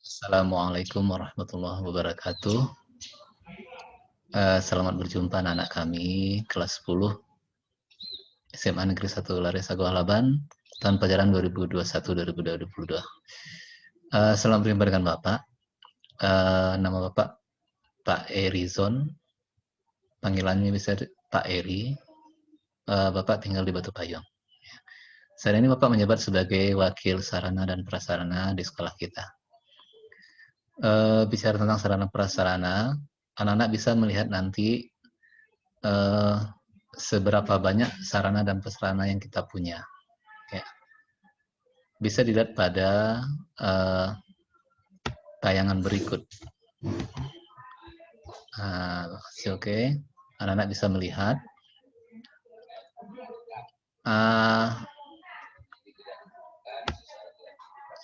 Assalamualaikum warahmatullahi wabarakatuh. Selamat berjumpa anak-anak kami kelas 10 SMA Negeri 1 Lare Sago Halaban tahun pelajaran 2021-2022. Selamat berjumpa dengan Bapak. Nama Bapak Pak Erizon, panggilannya bisa Pak Eri. Bapak tinggal di Batu Payung. Saat ini Bapak menjabat sebagai wakil sarana dan prasarana di sekolah kita. Bicara tentang sarana prasarana, anak-anak bisa melihat nanti seberapa banyak sarana dan prasarana yang kita punya. Ya. Bisa dilihat pada tayangan berikut. Oke, anak-anak bisa melihat.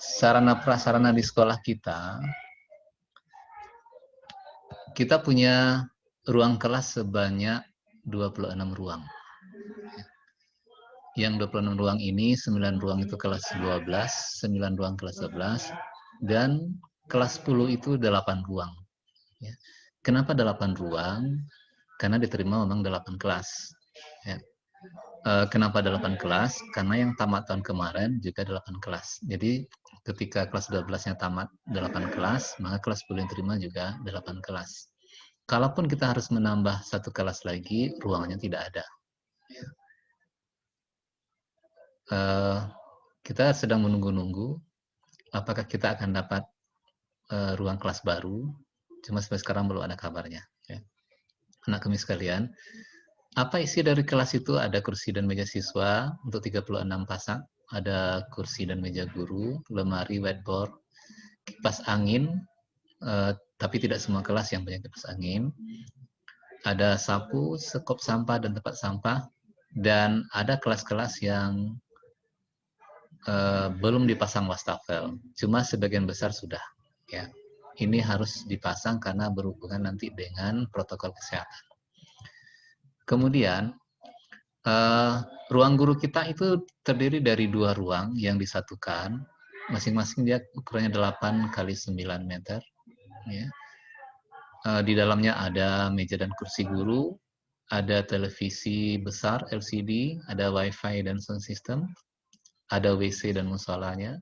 Sarana prasarana di sekolah kita punya ruang kelas sebanyak 26 ruang. Yang 26 ruang ini, 9 ruang itu kelas 12, 9 ruang kelas 11, dan kelas 10 itu 8 ruang. Ya. Kenapa 8 ruang? Karena diterima memang 8 kelas. Ya. Kenapa 8 kelas? Karena yang tamat tahun kemarin juga 8 kelas. Jadi ketika kelas 12-nya tamat 8 kelas, maka kelas 10 yang terima juga 8 kelas. Kalaupun kita harus menambah 1 kelas lagi, ruangnya tidak ada. Ya. Kita sedang menunggu-nunggu apakah kita akan dapat ruang kelas baru, cuma sampai sekarang belum ada kabarnya. Ya. Anak kami sekalian, apa isi dari kelas itu? Ada kursi dan meja siswa untuk 36 pasang, ada kursi dan meja guru, lemari, whiteboard, kipas angin, tapi tidak semua kelas yang punya kipas angin, ada sapu, sekop sampah, dan tempat sampah, dan ada kelas-kelas yang belum dipasang wastafel, cuma sebagian besar sudah. Ya, ini harus dipasang karena berhubungan nanti dengan protokol kesehatan. Kemudian ruang guru kita itu terdiri dari 2 ruang yang disatukan, masing-masing dia ukurannya 8 kali 9 meter. Ya. Di dalamnya ada meja dan kursi guru, ada televisi besar LCD, ada WiFi dan sound system, ada WC dan musolanya,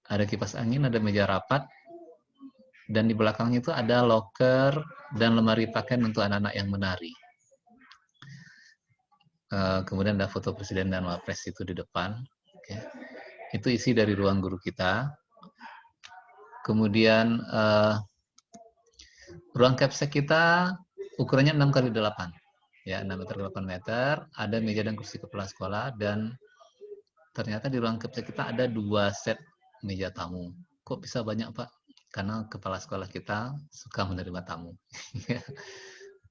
ada kipas angin, ada meja rapat, dan di belakangnya itu ada loker dan lemari pakaian untuk anak-anak yang menari. Kemudian ada foto presiden dan wapres itu di depan. Okay. Itu isi dari ruang guru kita. Kemudian ruang capsek kita ukurannya 6 kali 8. Ya, 6 meter 8 meter, ada meja dan kursi kepala sekolah, dan ternyata di ruang capsek kita ada 2 set meja tamu. Kok bisa banyak, Pak? Karena kepala sekolah kita suka menerima tamu.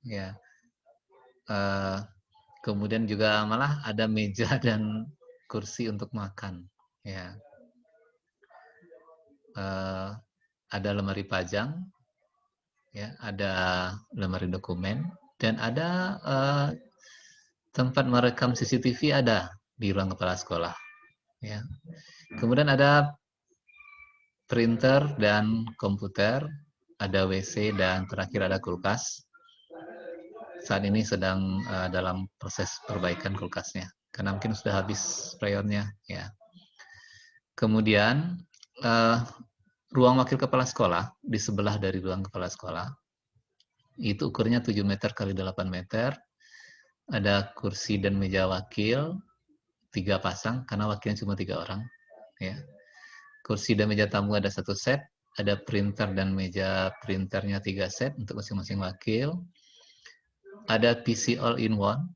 Ya. Kemudian juga malah ada meja dan kursi untuk makan. Ya. Ada lemari pajang, ya, ada lemari dokumen, dan ada tempat merekam CCTV ada di ruang kepala sekolah. Ya. Kemudian ada printer dan komputer, ada WC, dan terakhir ada kulkas. Saat ini sedang dalam proses perbaikan kulkasnya, karena mungkin sudah habis sprayonnya. Ya. Kemudian ruang wakil kepala sekolah di sebelah dari ruang kepala sekolah itu ukurnya 7 meter kali 8 meter. Ada kursi dan meja wakil 3 pasang karena wakilnya cuma 3 orang. Ya. Kursi dan meja tamu ada 1 set, ada printer dan meja printernya 3 set untuk masing-masing wakil. Ada PC all-in-one,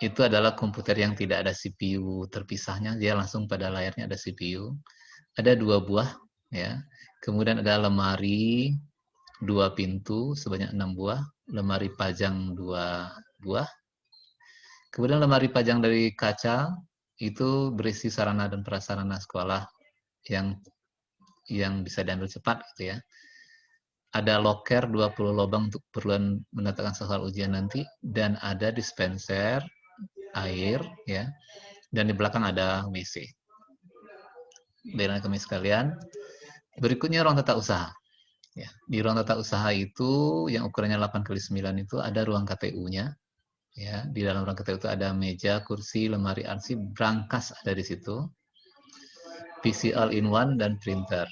itu adalah komputer yang tidak ada CPU terpisahnya, dia langsung pada layarnya ada CPU. Ada 2 buah, ya. Kemudian ada lemari 2 pintu sebanyak 6 buah, lemari pajang 2 buah. Kemudian lemari pajang dari kaca itu berisi sarana dan prasarana sekolah yang bisa diambil cepat gitu ya. Ada loker 20 lubang untuk keperluan mendatangkan soal ujian nanti, dan ada dispenser air ya. Dan di belakang ada WC. Baiklah kami sekalian, Berikutnya ruang tata usaha. Ya, di ruang tata usaha itu yang ukurannya 8x9 itu ada ruang KTU-nya. Ya, di dalam ruang KTU itu ada meja, kursi, lemari arsip, brankas ada di situ. PC all-in-one dan printer.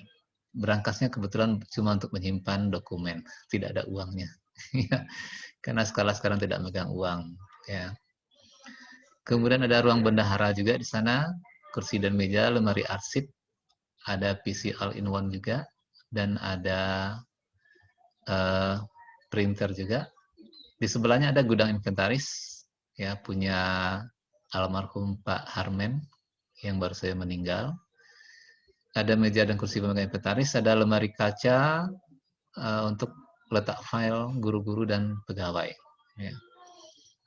Berangkasnya kebetulan cuma untuk menyimpan dokumen, tidak ada uangnya. Ya, karena skala sekarang tidak megang uang. Ya. Kemudian ada ruang bendahara juga di sana, kursi dan meja, lemari arsip, ada PC all-in-one juga, dan ada printer juga. Di sebelahnya ada gudang inventaris, ya punya almarhum Pak Harmen yang baru saja meninggal. Ada meja dan kursi pemegang inventaris, ada lemari kaca untuk letak file guru-guru dan pegawai. Ya.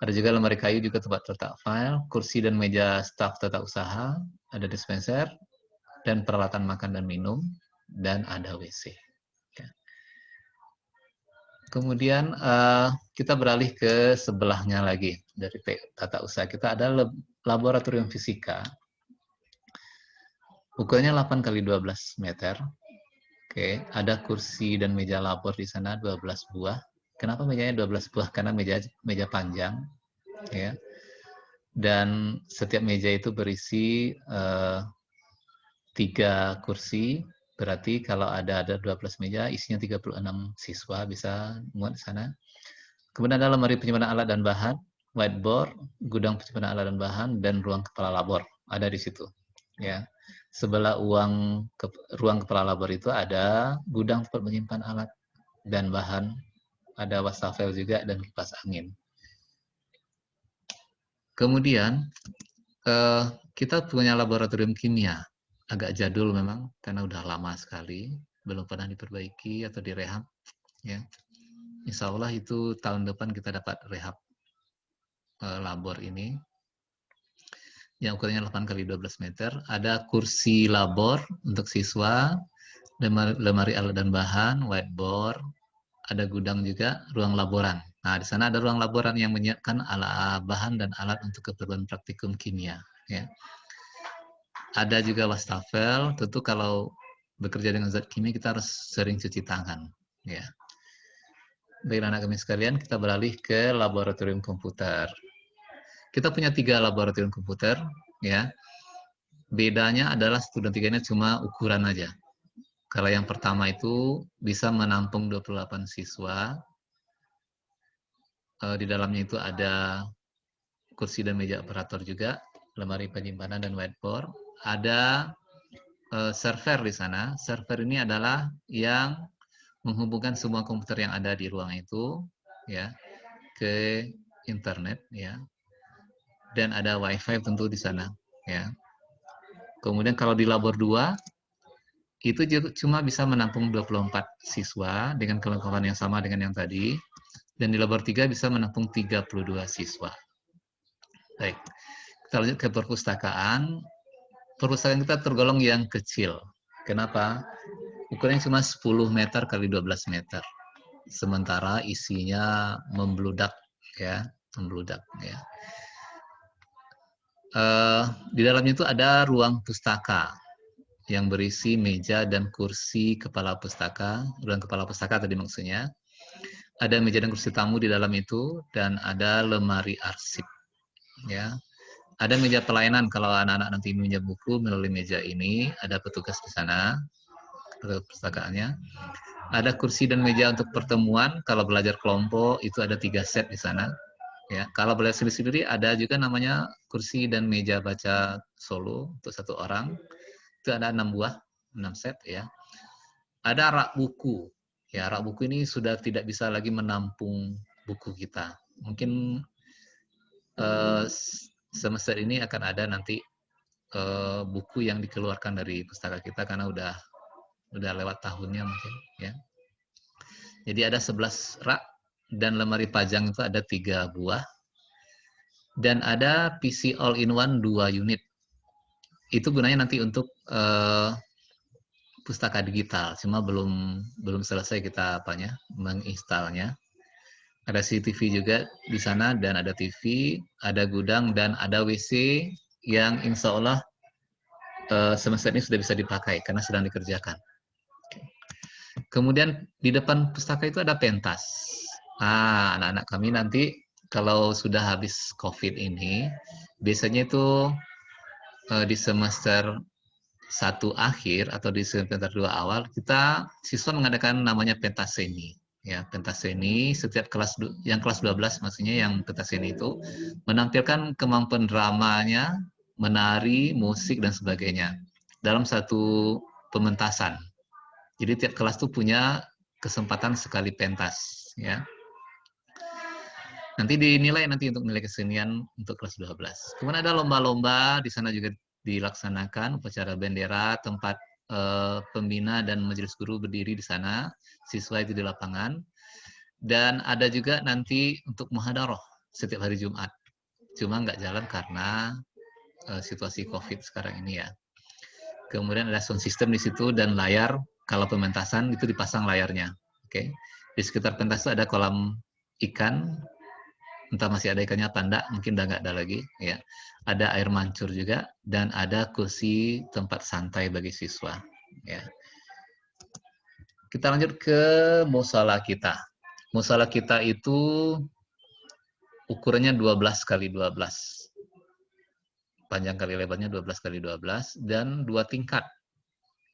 Ada juga lemari kayu juga tempat letak file, kursi dan meja staf tata usaha, ada dispenser, dan peralatan makan dan minum, dan ada WC. Ya. Kemudian kita beralih ke sebelahnya lagi dari tata usaha. Kita ada laboratorium fisika. Ukurannya 8x12 meter. Oke, ada kursi dan meja labor di sana 12 buah. Kenapa mejanya 12 buah? Karena meja panjang, ya. Dan setiap meja itu berisi 3 kursi. Berarti kalau ada 12 meja, isinya 36 siswa bisa muat di sana. Kemudian ada lemari penyimpanan alat dan bahan, whiteboard, gudang penyimpanan alat dan bahan, dan ruang kepala labor ada di situ. Ya, sebelah ruang kepala labor itu ada gudang tempat menyimpan alat dan bahan, ada wastafel juga dan kipas angin. Kemudian kita punya laboratorium kimia, agak jadul memang karena udah lama sekali, belum pernah diperbaiki atau direhab. Ya, Insya Allah itu tahun depan kita dapat rehab labor ini. Yang ukurannya 8x12 meter. Ada kursi labor untuk siswa, lemari alat dan bahan, whiteboard, ada gudang juga, ruang laboran. Nah, di sana ada ruang laboran yang menyiapkan alat bahan dan alat untuk keperluan praktikum kimia. Ya. Ada juga wastafel, tentu kalau bekerja dengan zat kimia kita harus sering cuci tangan. Ya. Baik anak kami sekalian, kita beralih ke laboratorium komputer. Kita punya 3 laboratorium komputer, ya. Bedanya adalah student 3-nya cuma ukuran aja. Kalau yang pertama itu bisa menampung 28 siswa. Di dalamnya itu ada kursi dan meja operator juga, lemari penyimpanan dan whiteboard. Ada server di sana. Server ini adalah yang menghubungkan semua komputer yang ada di ruang itu, ya, ke internet, ya. Dan ada wifi tentu di sana, ya. Kemudian kalau di labor 2 itu cuma bisa menampung 24 siswa dengan kelengkapan yang sama dengan yang tadi, dan di labor 3 bisa menampung 32 siswa. Baik, kita lanjut ke perpustakaan. Perpustakaan kita tergolong yang kecil. Kenapa? Ukurannya cuma 10 meter kali 12 meter. Sementara isinya membludak, ya, membludak, ya. Di dalamnya itu ada ruang pustaka yang berisi meja dan kursi kepala pustaka, ruang kepala pustaka tadi maksudnya. Ada meja dan kursi tamu di dalam itu, dan ada lemari arsip. Ya, ada meja pelayanan kalau anak-anak nanti minjem buku melalui meja ini, ada petugas di sana, perpustakaannya. Ada kursi dan meja untuk pertemuan, kalau belajar kelompok itu ada 3 set di sana. Ya, kalau belajar sendiri-sendiri ada juga namanya kursi dan meja baca solo untuk 1 orang. Itu ada 6 buah, 6 set ya. Ada rak buku. Ya, rak buku ini sudah tidak bisa lagi menampung buku kita. Mungkin semester ini akan ada nanti buku yang dikeluarkan dari pustaka kita karena udah lewat tahunnya mungkin ya. Jadi ada 11 rak dan lemari pajang itu ada 3 buah. Dan ada PC all-in-one 2 unit. Itu gunanya nanti untuk pustaka digital, cuma belum selesai kita menginstalnya. Ada CCTV juga di sana, dan ada TV, ada gudang, dan ada WC yang insya Allah semester ini sudah bisa dipakai karena sedang dikerjakan. Kemudian di depan pustaka itu ada pentas. Anak-anak kami nanti kalau sudah habis COVID ini, biasanya itu di semester 1 akhir atau di semester 2 awal, kita siswa mengadakan namanya pentas seni. Ya, pentas seni setiap kelas yang kelas 12 maksudnya yang pentas seni itu menampilkan kemampuan dramanya, menari, musik dan sebagainya dalam satu pementasan. Jadi tiap kelas tuh punya kesempatan sekali pentas, ya. Nanti dinilai nanti untuk nilai kesenian untuk kelas 12. Kemudian ada lomba-lomba, di sana juga dilaksanakan upacara bendera, tempat pembina dan majelis guru berdiri di sana, siswa itu di lapangan. Dan ada juga nanti untuk muhadaroh setiap hari Jumat. Cuma nggak jalan karena situasi COVID sekarang ini ya. Kemudian ada sound system di situ dan layar, kalau pementasan itu dipasang layarnya. Oke. Di sekitar pentas itu ada kolam ikan, entah masih ada ikannya apa enggak, mungkin udah nggak ada lagi. Ya. Ada air mancur juga, dan ada kursi tempat santai bagi siswa. Ya. Kita lanjut ke musala kita. Musala kita itu ukurannya 12 kali 12. Panjang kali lebarnya 12 kali 12, dan 2 tingkat.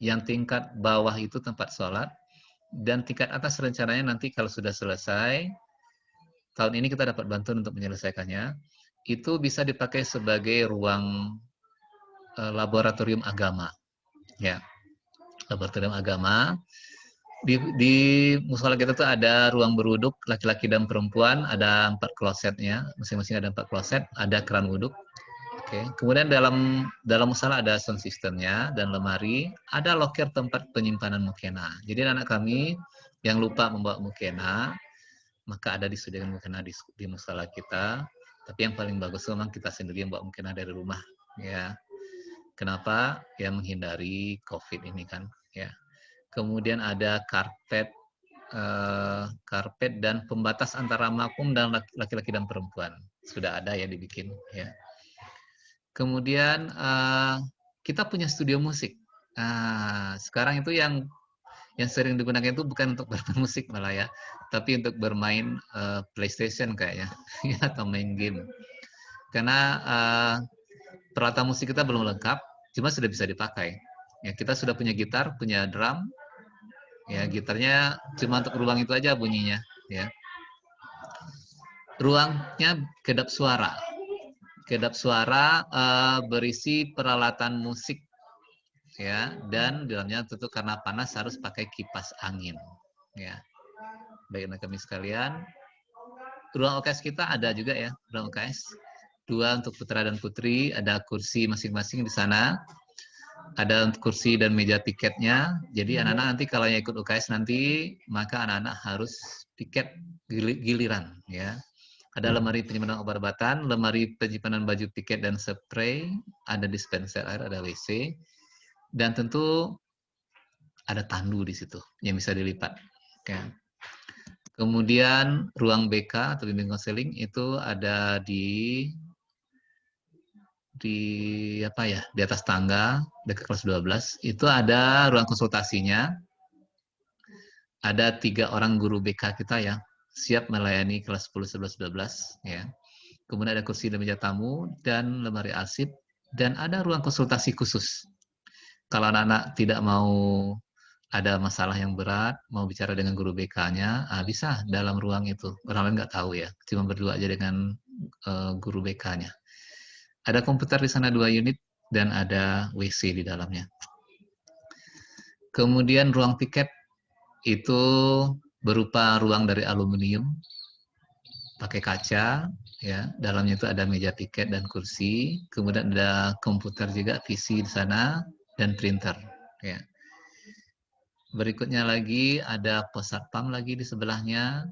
Yang tingkat bawah itu tempat sholat, dan tingkat atas rencananya nanti kalau sudah selesai, tahun ini kita dapat bantuan untuk menyelesaikannya, itu bisa dipakai sebagai ruang laboratorium agama. Ya, laboratorium agama. Di musola kita tuh ada ruang berwuduk laki-laki dan perempuan, ada 4 klosetnya, masing-masing ada 4 kloset, ada keran wuduk. Oke. Kemudian dalam musola ada sound systemnya dan lemari, ada loker tempat penyimpanan mukena. Jadi anak kami yang lupa membawa mukena, maka ada disediakan mukena di musola kita. Tapi yang paling bagus memang kita sendiri yang bawa mukena dari rumah. Ya. Kenapa? Ya menghindari COVID ini kan. Ya. Kemudian ada karpet dan pembatas antara makmum dan laki-laki dan perempuan. Sudah ada ya dibikin. Ya. Kemudian kita punya studio musik. Sekarang itu yang sering digunakan itu bukan untuk bermain musik malah ya, tapi untuk bermain PlayStation kayaknya, atau main game. Karena peralatan musik kita belum lengkap, cuma sudah bisa dipakai. Ya, kita sudah punya gitar, punya drum. Ya, gitarnya cuma untuk ruang itu aja bunyinya. Ya. Ruangnya kedap suara. Kedap suara berisi peralatan musik, ya, dan di dalamnya tentu karena panas harus pakai kipas angin, ya. Baik anak kami sekalian, ruang UKS kita ada juga ya, ruang UKS 2 untuk putra dan putri, ada kursi masing-masing di sana, ada kursi dan meja tiketnya. Jadi anak-anak nanti kalau yang ikut UKS nanti, maka anak-anak harus tiket giliran, ya. Ada lemari penyimpanan obat-obatan, lemari penyimpanan baju piket dan spray, ada dispenser air, ada WC, dan tentu ada tandu di situ yang bisa dilipat. Oke. Kemudian ruang BK atau bimbing konseling itu ada di di atas tangga dekat kelas 12. Itu ada ruang konsultasinya. Ada 3 orang guru BK kita ya, siap melayani kelas 10, 11, 12 ya. Kemudian ada kursi dan meja tamu dan lemari arsip, dan ada ruang konsultasi khusus. Kalau anak-anak tidak mau ada masalah yang berat, mau bicara dengan guru BK-nya, bisa dalam ruang itu. Orang lain nggak tahu ya, cuma berdua aja dengan guru BK-nya. Ada komputer di sana 2 unit dan ada WC di dalamnya. Kemudian ruang tiket itu berupa ruang dari aluminium, pakai kaca, ya. Dalamnya itu ada meja tiket dan kursi, kemudian ada komputer juga, PC di sana, dan printer. Ya. Berikutnya lagi ada pos satpam lagi di sebelahnya,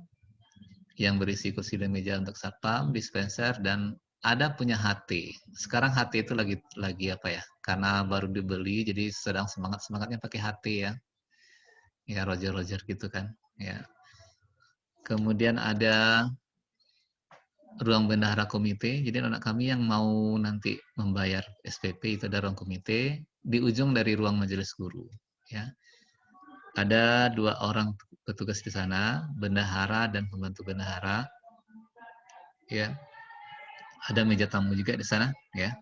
yang berisi kursi dan meja untuk satpam, dispenser, dan ada punya HT. Sekarang HT itu lagi apa ya? Karena baru dibeli, jadi sedang semangatnya pakai HT ya. Ya Roger gitu kan. Ya. Kemudian ada ruang bendahara komite. Jadi anak kami yang mau nanti membayar SPP itu ada ruang komite di ujung dari ruang majelis guru. Ya. Ada 2 orang petugas di sana, bendahara dan pembantu bendahara. Ya, ada meja tamu juga di sana. Ya.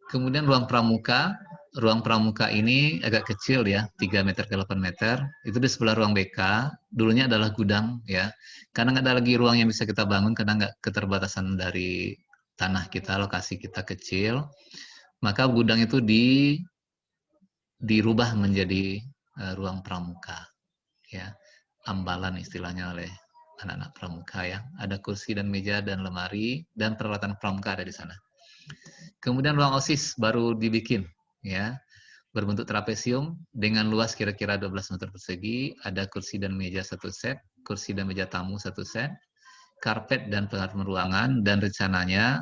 Kemudian ruang pramuka ini agak kecil ya, 3 meter ke 8 meter. Itu di sebelah ruang BK. Dulunya adalah gudang ya. Karena nggak ada lagi ruang yang bisa kita bangun karena nggak keterbatasan dari tanah kita, lokasi kita kecil. Maka gudang itu dirubah menjadi ruang pramuka ya. Ambalan istilahnya oleh anak-anak pramuka ya. Ada kursi dan meja dan lemari dan peralatan pramuka ada di sana. Kemudian ruang OSIS baru dibikin, ya, berbentuk trapesium dengan luas kira-kira 12 meter persegi, ada kursi dan meja 1 set, kursi dan meja tamu 1 set, karpet dan pengaturan ruangan, dan rencananya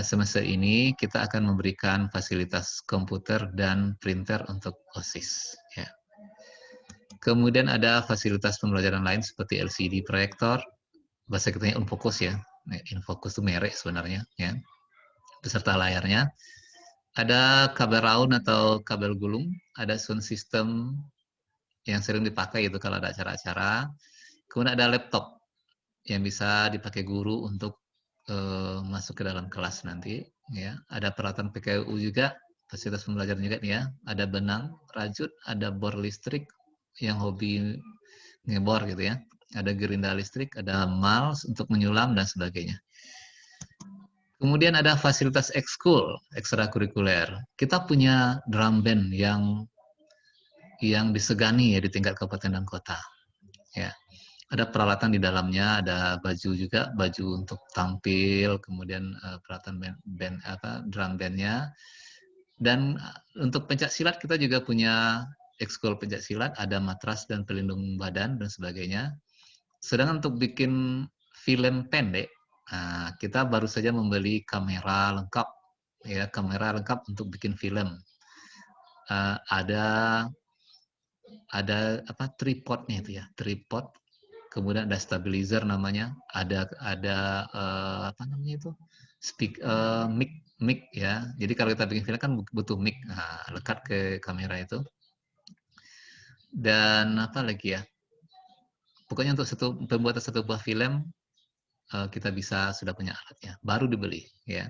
semester ini kita akan memberikan fasilitas komputer dan printer untuk OSIS. Ya. Kemudian ada fasilitas pembelajaran lain seperti LCD proyektor, bahasa kitanya Unfocus ya, Unfocus itu merek sebenarnya, ya, beserta layarnya. Ada kabel raun atau kabel gulung, ada sound system yang sering dipakai itu kalau ada acara-acara. Kemudian ada laptop yang bisa dipakai guru untuk masuk ke dalam kelas nanti. Ya, ada peralatan PKU juga, fasilitas pembelajaran juga nih ya. Ada benang, rajut, ada bor listrik yang hobi ngebor gitu ya. Ada gerinda listrik, ada mouse untuk menyulam dan sebagainya. Kemudian ada fasilitas ekskul, ekstrakurikuler. Kita punya drum band yang disegani ya di tingkat kabupaten dan kota. Ya, ada peralatan di dalamnya, ada baju juga, baju untuk tampil, kemudian peralatan drum bandnya. Dan untuk pencak silat kita juga punya ekskul pencak silat, ada matras dan pelindung badan dan sebagainya. Sedangkan untuk bikin film pendek, nah, kita baru saja membeli kamera lengkap, ya, kamera lengkap untuk bikin film. Ada tripodnya itu ya, tripod. Kemudian ada stabilizer namanya, ada apa namanya itu, mic ya. Jadi kalau kita bikin film kan butuh mic, nah, lekat ke kamera itu. Dan apa lagi ya? Pokoknya untuk pembuatan satu buah film kita sudah punya alatnya, baru dibeli ya.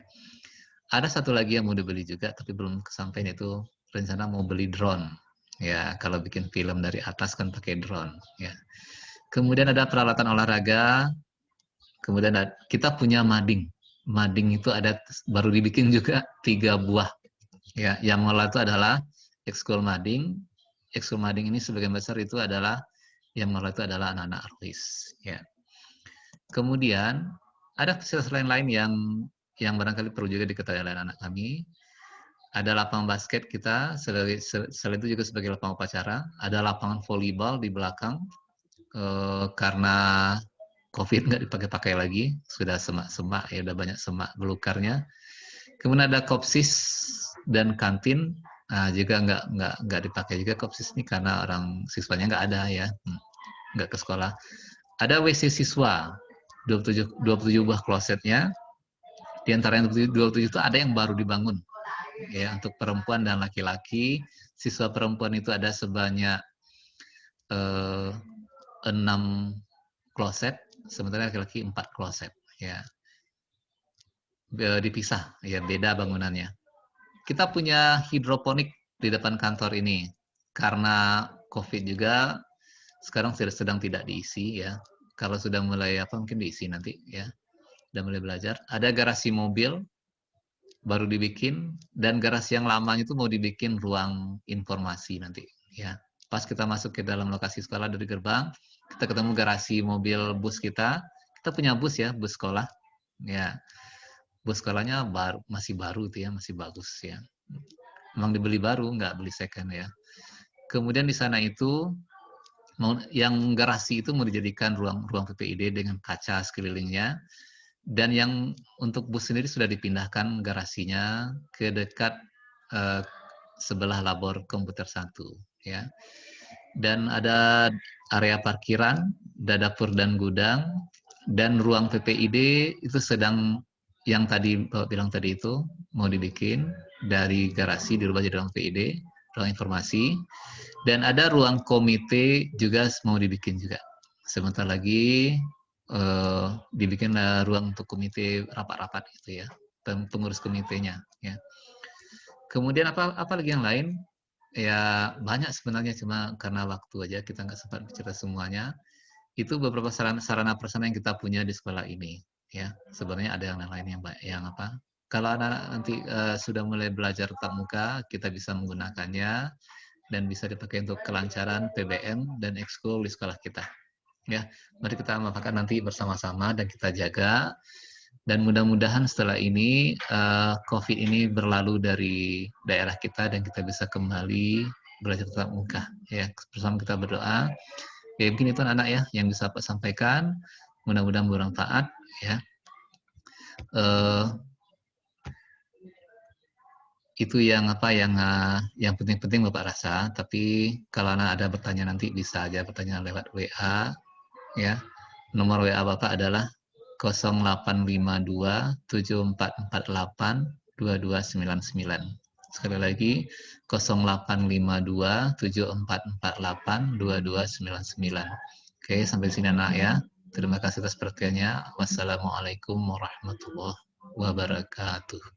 Ada satu lagi yang mau dibeli juga tapi belum kesampaian, itu rencana mau beli drone ya. Kalau bikin film dari atas kan pakai drone ya. Kemudian ada peralatan olahraga, kemudian kita punya mading. Mading itu ada baru dibikin juga 3 buah ya. Yang mengelola itu adalah ekskul mading. Ekskul mading ini sebagian besar itu adalah yang mengelola itu adalah anak-anak artis ya. Kemudian ada fasilitas lain-lain yang barangkali perlu juga diketahui oleh anak-anak kami. Ada lapangan basket kita, selain itu juga sebagai lapangan upacara. Ada lapangan volleyball di belakang, karena COVID nggak dipakai-pakai lagi, sudah semak-semak, ya udah banyak semak belukarnya. Kemudian ada kopsis dan kantin, nah, juga nggak dipakai juga kopsis ini karena orang siswanya nggak ada ya, nggak ke sekolah. Ada WC siswa, 27 buah klosetnya. Di antara yang 27 itu ada yang baru dibangun ya, untuk perempuan dan laki-laki. Siswa perempuan itu ada sebanyak 6 kloset, sementara laki-laki 4 kloset ya. Dipisah ya, beda bangunannya. Kita punya hidroponik di depan kantor ini karena COVID juga sekarang sedang tidak diisi ya. Kalau sudah mulai mungkin diisi nanti ya. Sudah mulai belajar. Ada garasi mobil baru dibikin, dan garasi yang lamanya itu mau dibikin ruang informasi nanti ya. Pas kita masuk ke dalam lokasi sekolah dari gerbang, kita ketemu garasi mobil bus kita punya bus ya, bus sekolah ya. Bus sekolahnya masih baru itu ya, masih bagus ya. Memang dibeli baru, nggak beli second ya. Kemudian di sana itu yang garasi itu mau dijadikan ruang PPID dengan kaca sekelilingnya. Dan yang untuk bus sendiri sudah dipindahkan garasinya ke dekat sebelah labor komputer 1 ya. Dan ada area parkiran, dapur dan gudang, dan ruang PPID itu sedang, yang tadi Bapak bilang tadi itu mau dibikin dari garasi dirubah jadi ruang PPID, ruang informasi. Dan ada ruang komite juga mau dibikin juga. Sebentar lagi dibikin ruang untuk komite rapat-rapat gitu ya, pengurus komitenya. Ya. Kemudian apa lagi yang lain? Ya banyak sebenarnya, cuma karena waktu aja kita nggak sempat bicara semuanya. Itu beberapa sarana prasarana yang kita punya di sekolah ini. Ya, sebenarnya ada yang lain yang apa? Kalau anak-anak nanti sudah mulai belajar tatap muka, kita bisa menggunakannya dan bisa dipakai untuk kelancaran PBM dan ekskul di sekolah kita. Ya, mari kita manfaatkan nanti bersama-sama dan kita jaga. Dan mudah-mudahan setelah ini COVID ini berlalu dari daerah kita dan kita bisa kembali belajar tatap muka. Ya, bersama kita berdoa. Ya, mungkin itu anak-anak ya yang bisa Pak sampaikan. Mudah-mudahan bermanfaat. Ya, itu yang apa yang penting-penting Bapak rasa. Tapi kalau anak ada bertanya nanti bisa aja bertanya lewat WA. Ya, nomor WA Bapak adalah 0852 7448 2299. Sekali lagi 0852 7448 2299. Oke, sampai sini anak ya. Terima kasih atas perhatiannya. Wassalamualaikum warahmatullahi wabarakatuh.